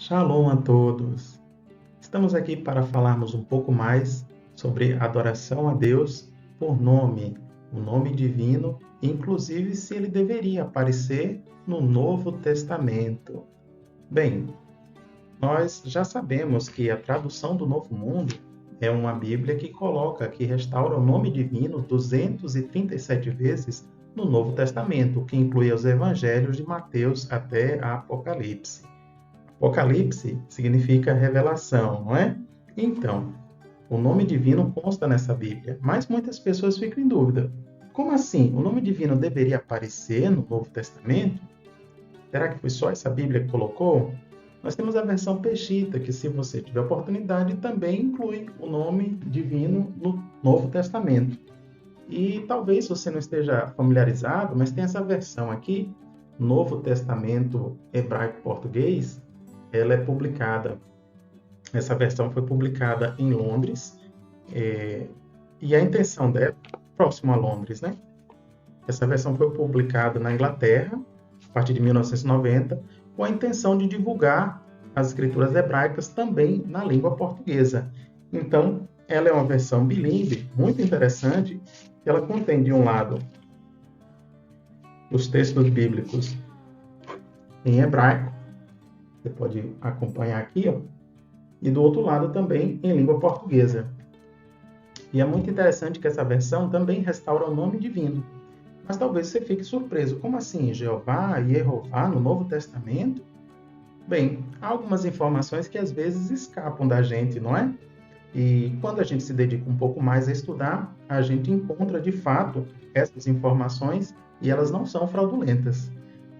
Shalom a todos! Estamos aqui para falarmos um pouco mais sobre adoração a Deus por nome, o nome divino, inclusive se ele deveria aparecer no Novo Testamento. Bem, nós já sabemos que a tradução do Novo Mundo é uma Bíblia que restaura o nome divino 237 vezes no Novo Testamento, o que inclui os evangelhos de Mateus até a Apocalipse. Apocalipse significa revelação, não é? Então, o nome divino consta nessa Bíblia, mas muitas pessoas ficam em dúvida. Como assim? O nome divino deveria aparecer no Novo Testamento? Será que foi só essa Bíblia que colocou? Nós temos a versão Peshitta, que se você tiver oportunidade, também inclui o nome divino no Novo Testamento. E talvez você não esteja familiarizado, mas tem essa versão aqui, Novo Testamento hebraico-português, ela é publicada, essa versão foi publicada em Londres, e a intenção dela, próximo a Londres, né? Essa versão foi publicada na Inglaterra, a partir de 1990, com a intenção de divulgar as escrituras hebraicas também na língua portuguesa. Então, ela é uma versão bilíngue, muito interessante, ela contém, de um lado, os textos bíblicos em hebraico, você pode acompanhar aqui, ó, e do outro lado também em língua portuguesa. E é muito interessante que essa versão também restaura o nome divino. Mas talvez você fique surpreso. Como assim? Jeová e Jeová no Novo Testamento? Bem, há algumas informações que às vezes escapam da gente, não é? E quando a gente se dedica um pouco mais a estudar, a gente encontra de fato essas informações e elas não são fraudulentas.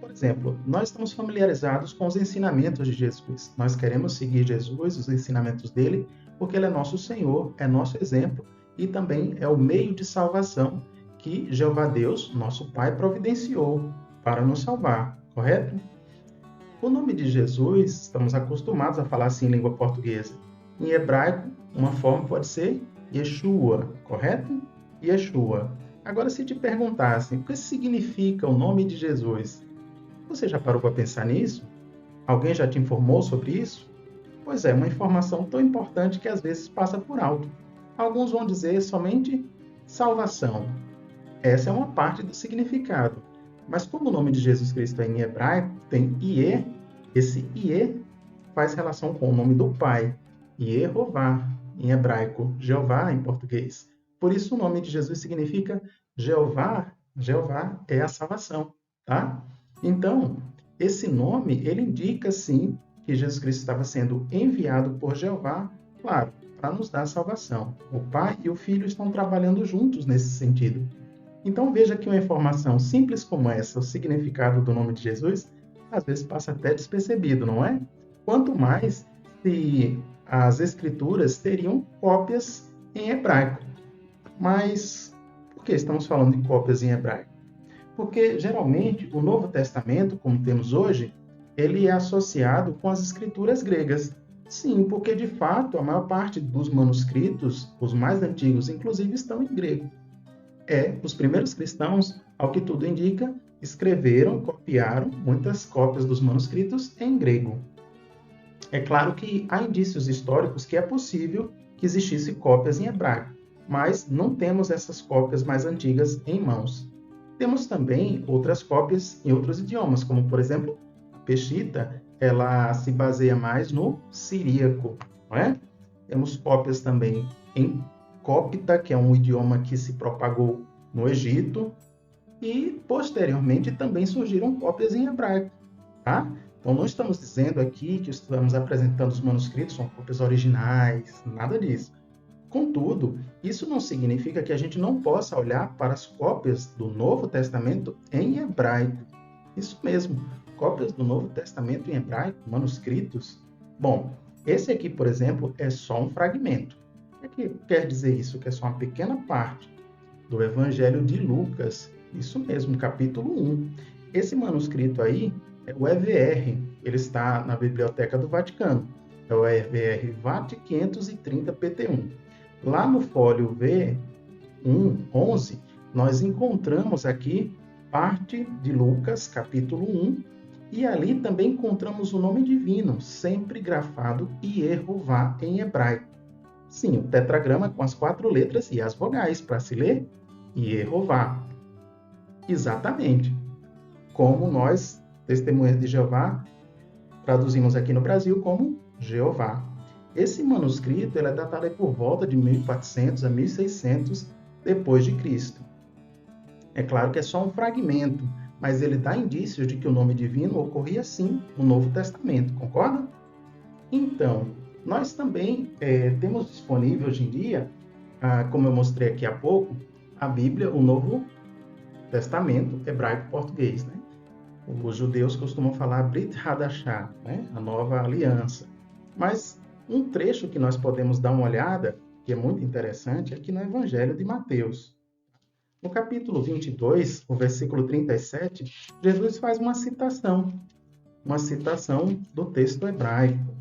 Por exemplo, nós estamos familiarizados com os ensinamentos de Jesus. Nós queremos seguir Jesus, os ensinamentos dele, porque ele é nosso Senhor, é nosso exemplo e também é o meio de salvação que Jeová Deus, nosso Pai, providenciou para nos salvar, correto? O nome de Jesus, estamos acostumados a falar assim em língua portuguesa. Em hebraico, uma forma pode ser Yeshua, correto? Yeshua. Agora, se te perguntassem o que significa o nome de Jesus, você já parou para pensar nisso? Alguém já te informou sobre isso? Pois é, uma informação tão importante que às vezes passa por alto. Alguns vão dizer somente salvação. Essa é uma parte do significado. Mas como o nome de Jesus Cristo é em hebraico, tem Iê, esse Iê faz relação com o nome do Pai. Yehová, em hebraico, Jeová em português. Por isso o nome de Jesus significa Jeová. Jeová é a salvação, tá? Então, esse nome, ele indica, sim, que Jesus Cristo estava sendo enviado por Jeová, claro, para nos dar salvação. O Pai e o Filho estão trabalhando juntos nesse sentido. Então, veja que uma informação simples como essa, o significado do nome de Jesus, às vezes passa até despercebido, não é? Quanto mais se as Escrituras teriam cópias em hebraico. Mas por que estamos falando de cópias em hebraico? Porque, geralmente, o Novo Testamento, como temos hoje, ele é associado com as escrituras gregas. Sim, porque, de fato, a maior parte dos manuscritos, os mais antigos, inclusive, estão em grego. Os primeiros cristãos, ao que tudo indica, escreveram, copiaram muitas cópias dos manuscritos em grego. É claro que há indícios históricos que é possível que existissem cópias em hebraico, mas não temos essas cópias mais antigas em mãos. Temos também outras cópias em outros idiomas, como, por exemplo, a Peshitta, ela se baseia mais no siríaco, não é? Temos cópias também em cópita, que é um idioma que se propagou no Egito, e, posteriormente, também surgiram cópias em hebraico, tá? Então, não estamos dizendo aqui que estamos apresentando os manuscritos, são cópias originais, nada disso. Contudo, isso não significa que a gente não possa olhar para as cópias do Novo Testamento em hebraico. Isso mesmo, cópias do Novo Testamento em hebraico, manuscritos. Bom, esse aqui, por exemplo, é só um fragmento. O que quer dizer isso? Que é só uma pequena parte do Evangelho de Lucas. Isso mesmo, capítulo 1. Esse manuscrito aí é o EVR. Ele está na Biblioteca do Vaticano. É o EVR VAT 530 PT1. Lá no fólio V11, nós encontramos aqui parte de Lucas, capítulo 1, E ali também encontramos o nome divino, sempre grafado Yehová em hebraico. Sim, o tetragrama com as 4 letras e as vogais para se ler Yehová. Exatamente. Como nós, testemunhas de Jeová, traduzimos aqui no Brasil como Jeová. Esse manuscrito ele é datado por volta de 1400 a 1600 depois de Cristo. É claro que é só um fragmento, mas ele dá indícios de que o nome divino ocorria sim no Novo Testamento, concorda? Então, nós também temos disponível hoje em dia, como eu mostrei aqui há pouco, a Bíblia, o Novo Testamento hebraico-português, né? Os judeus costumam falar Brit Hadashah, né? A nova aliança. Mas um trecho que nós podemos dar uma olhada, que é muito interessante, é aqui no Evangelho de Mateus. No capítulo 22, o versículo 37, Jesus faz uma citação do texto hebraico.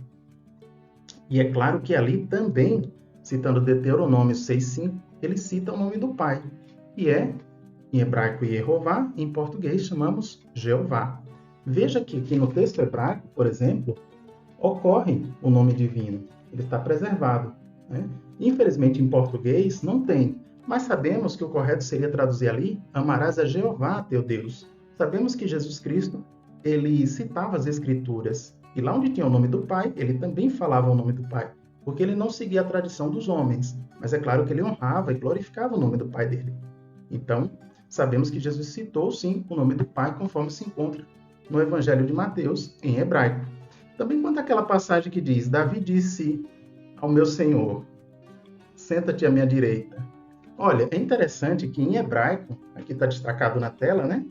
E é claro que ali também, citando Deuteronômio 6,5, ele cita o nome do Pai, e é, em hebraico, Yehová, em português chamamos Jeová. Veja que aqui no texto hebraico, por exemplo, ocorre o nome divino, ele está preservado, né? Infelizmente, em português não tem, mas sabemos que o correto seria traduzir ali, amarás a Jeová, teu Deus. Sabemos que Jesus Cristo, ele citava as Escrituras, e lá onde tinha o nome do Pai, ele também falava o nome do Pai, porque ele não seguia a tradição dos homens, mas é claro que ele honrava e glorificava o nome do Pai dele. Então, sabemos que Jesus citou, sim, o nome do Pai, conforme se encontra no Evangelho de Mateus, em hebraico. Também quanto àquela passagem que diz, Davi disse ao meu Senhor, senta-te à minha direita. Olha, é interessante que em hebraico, aqui está destacado na tela, né?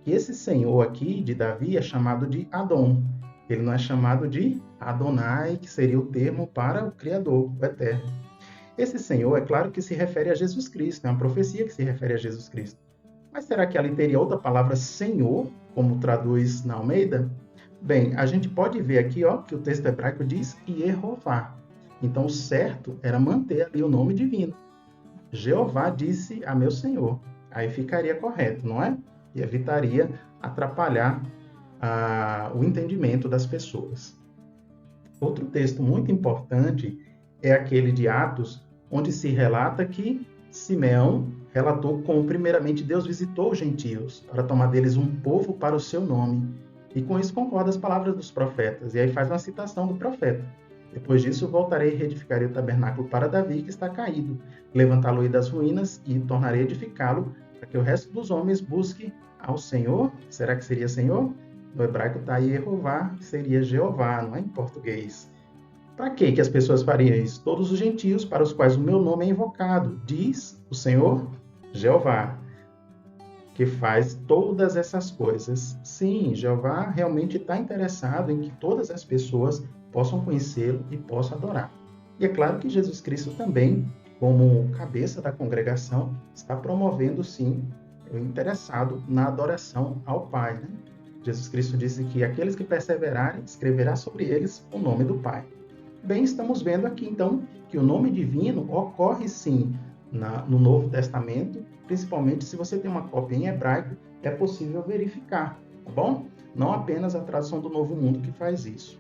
Que esse Senhor aqui, de Davi, é chamado de Adon. Ele não é chamado de Adonai, que seria o termo para o Criador, o Eterno. Esse Senhor, é claro que se refere a Jesus Cristo, é uma profecia que se refere a Jesus Cristo. Mas será que ali teria outra palavra Senhor, como traduz na Almeida? Bem, a gente pode ver aqui que o texto hebraico diz Yehová. Então, o certo era manter ali o nome divino. Jeová disse a meu Senhor. Aí ficaria correto, não é? E evitaria atrapalhar o entendimento das pessoas. Outro texto muito importante é aquele de Atos, onde se relata que Simeão relatou como primeiramente Deus visitou os gentios para tomar deles um povo para o seu nome. E com isso concorda as palavras dos profetas. E aí faz uma citação do profeta. Depois disso, voltarei e reedificarei o tabernáculo para Davi, que está caído. Levantá-lo-ei das ruínas e tornarei a edificá-lo, para que o resto dos homens busque ao Senhor. Será que seria Senhor? No hebraico está Yehová, que seria Jeová, não é em português. Para que as pessoas fariam isso? Todos os gentios para os quais o meu nome é invocado, diz o Senhor Jeová, que faz todas essas coisas. Sim, Jeová realmente está interessado em que todas as pessoas possam conhecê-lo e possam adorar. E é claro que Jesus Cristo também, como cabeça da congregação, está promovendo, sim, o interessado na adoração ao Pai, né? Jesus Cristo disse que aqueles que perseverarem, escreverá sobre eles o nome do Pai. Bem, estamos vendo aqui, então, que o nome divino ocorre, sim, no Novo Testamento, principalmente se você tem uma cópia em hebraico, é possível verificar, tá bom? Não apenas a tradução do Novo Mundo que faz isso.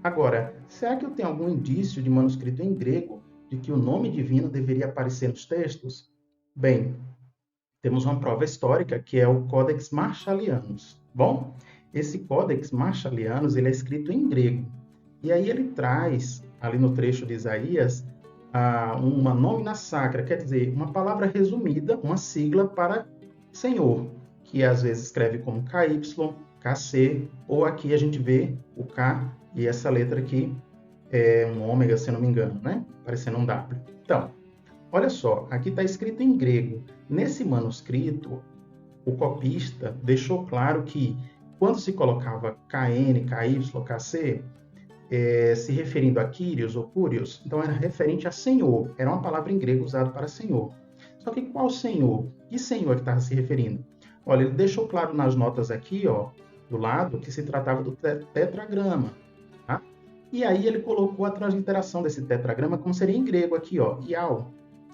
Agora, será que eu tenho algum indício de manuscrito em grego de que o nome divino deveria aparecer nos textos? Bem, temos uma prova histórica que é o Codex Marcialianus. Bom, esse Codex Marcialianus ele é escrito em grego. E aí ele traz, ali no trecho de Isaías, uma nómina sacra, quer dizer, uma palavra resumida, uma sigla para Senhor, que às vezes escreve como KY, KC, ou aqui a gente vê o K e essa letra aqui é um ômega, se não me engano, né? Parecendo um W. Então, olha só, aqui está escrito em grego. Nesse manuscrito, o copista deixou claro que quando se colocava KN, KY, KC, se referindo a Kyrios ou Curios, então era referente a Senhor, era uma palavra em grego usada para Senhor. Só que qual Senhor? Que Senhor que estava se referindo? Olha, ele deixou claro nas notas aqui, do lado, que se tratava do tetragrama. Tá? E aí ele colocou a transliteração desse tetragrama como seria em grego aqui, ial.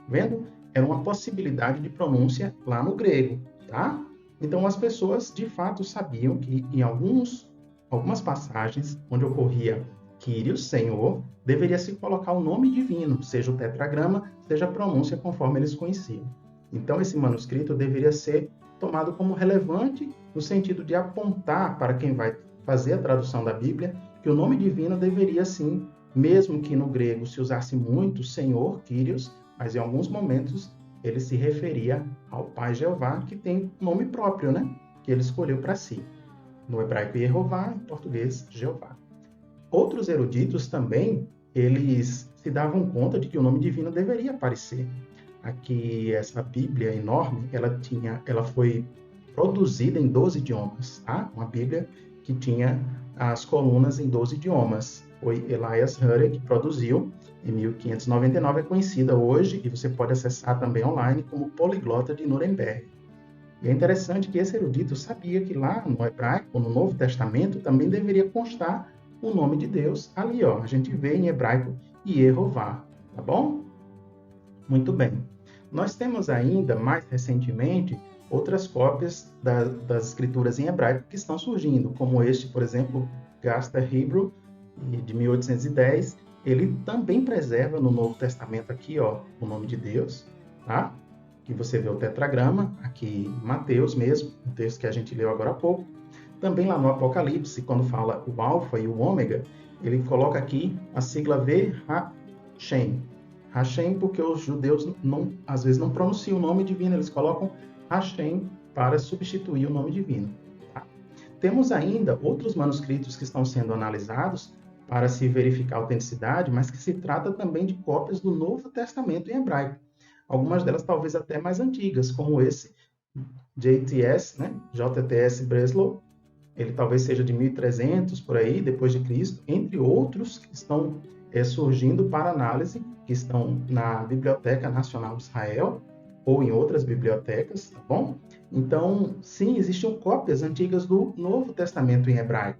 Vendo? Era uma possibilidade de pronúncia lá no grego, tá? Então as pessoas de fato sabiam que em alguns algumas passagens onde ocorria Kyrios, Senhor, deveria se colocar o nome divino, seja o tetragrama, seja a pronúncia conforme eles conheciam. Então, esse manuscrito deveria ser tomado como relevante no sentido de apontar para quem vai fazer a tradução da Bíblia que o nome divino deveria, sim, mesmo que no grego se usasse muito Senhor, Kyrios, mas em alguns momentos ele se referia ao Pai Jeová, que tem nome próprio, né? Que ele escolheu para si. No hebraico, Yehová, em português, Jeová. Outros eruditos também, eles se davam conta de que o nome divino deveria aparecer. Aqui, essa Bíblia enorme, ela foi produzida em 12 idiomas, tá? Uma Bíblia que tinha as colunas em 12 idiomas. Foi Elias Hurry que produziu em 1599, é conhecida hoje, e você pode acessar também online, como Poliglota de Nuremberg. E é interessante que esse erudito sabia que lá no hebraico, no Novo Testamento, também deveria constar o nome de Deus ali, ó. A gente vê em hebraico Yehová, tá bom? Muito bem. Nós temos ainda, mais recentemente, outras cópias das escrituras em hebraico que estão surgindo, como este, por exemplo, Gaster Hebrew, de 1810. Ele também preserva no Novo Testamento aqui, ó, o nome de Deus, tá? Que você vê o tetragrama, aqui em Mateus mesmo, o texto que a gente leu agora há pouco. Também lá no Apocalipse, quando fala o Alfa e o Ômega, ele coloca aqui a sigla V-Ha-Shem. Hashem, porque os judeus às vezes não pronunciam o nome divino, eles colocam Hashem para substituir o nome divino. Tá? Temos ainda outros manuscritos que estão sendo analisados para se verificar a autenticidade, mas que se trata também de cópias do Novo Testamento em hebraico. Algumas delas talvez até mais antigas, como esse JTS, né? JTS Breslau. Ele talvez seja de 1300, por aí, depois de Cristo, entre outros que estão surgindo para análise, que estão na Biblioteca Nacional de Israel ou em outras bibliotecas, tá bom? Então, sim, existiam cópias antigas do Novo Testamento em hebraico,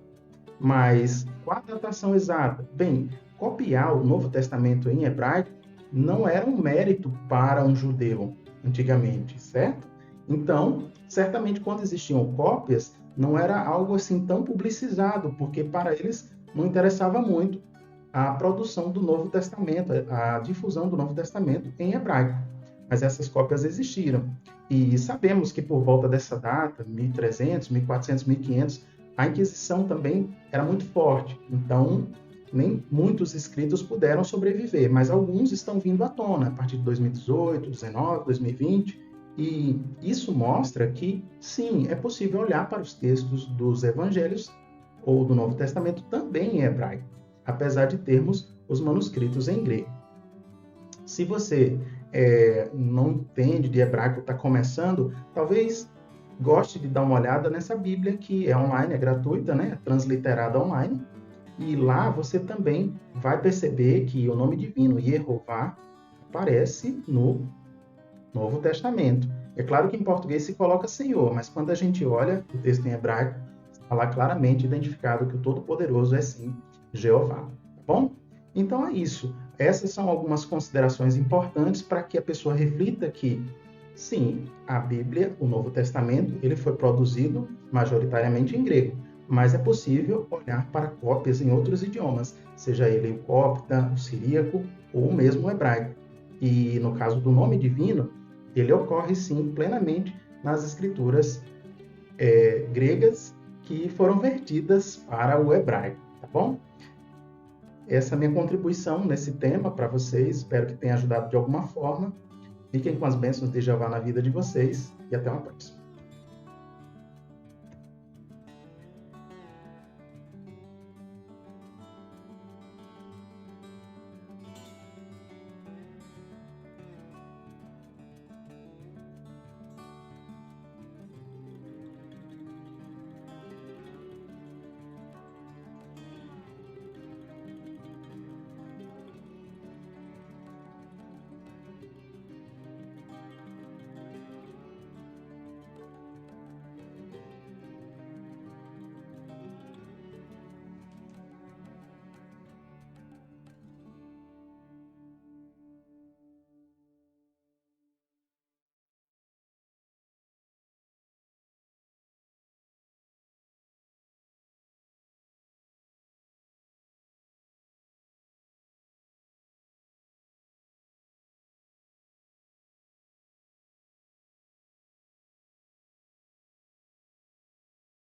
mas qual a datação exata? Bem, copiar o Novo Testamento em hebraico não era um mérito para um judeu antigamente, certo? Então, certamente quando existiam cópias, não era algo assim tão publicizado, porque para eles não interessava muito a produção do Novo Testamento, a difusão do Novo Testamento em hebraico. Mas essas cópias existiram. E sabemos que por volta dessa data, 1300, 1400, 1500, a Inquisição também era muito forte. Então, nem muitos escritos puderam sobreviver, mas alguns estão vindo à tona a partir de 2018, 2019, 2020. E isso mostra que, sim, é possível olhar para os textos dos evangelhos ou do Novo Testamento também em hebraico, apesar de termos os manuscritos em grego. Se você não entende de hebraico, está começando, talvez goste de dar uma olhada nessa Bíblia que é online, é gratuita, né? Transliterada online. E lá você também vai perceber que o nome divino, Yehová, aparece no Novo Testamento. É claro que em português se coloca Senhor, mas quando a gente olha o texto em hebraico, está lá claramente identificado que o Todo-Poderoso é sim Jeová. Tá bom? Então é isso. Essas são algumas considerações importantes para que a pessoa reflita que, sim, a Bíblia, o Novo Testamento, ele foi produzido majoritariamente em grego, mas é possível olhar para cópias em outros idiomas, seja ele o copta, o siríaco ou mesmo o hebraico. E no caso do nome divino, ele ocorre sim plenamente nas escrituras gregas que foram vertidas para o hebraico, tá bom? Essa é a minha contribuição nesse tema para vocês, espero que tenha ajudado de alguma forma. Fiquem com as bênçãos de Jeová na vida de vocês e até uma próxima.